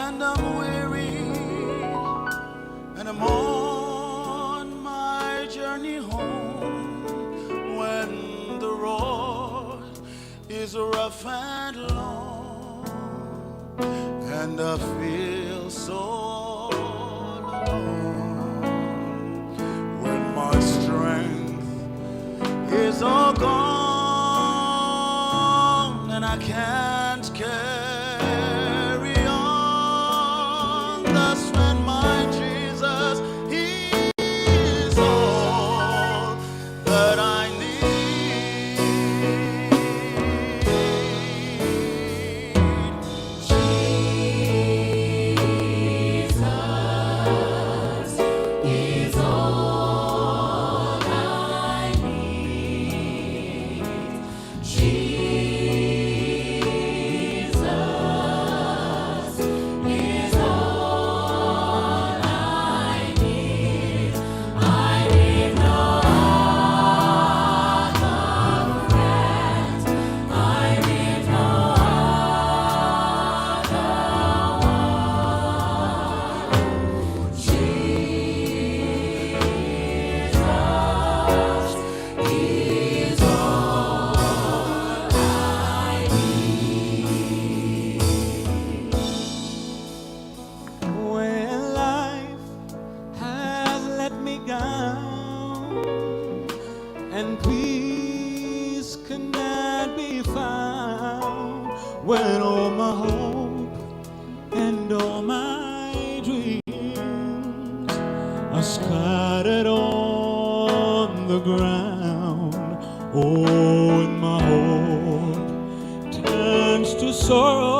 and I'm weary, and I'm on my journey home. When the road is rough and long, and I feel so alone, when my strength is all gone, and I can't carry on. That's when my Jesus, He is all that I need. Jesus is all I need. Jesus is all I need. I need no other friend. I need no other one. Jesus is all I need. When life has let me down and peace cannot be found, when all my hope and all my dreams are scattered on the ground, oh, and my hope turns to sorrow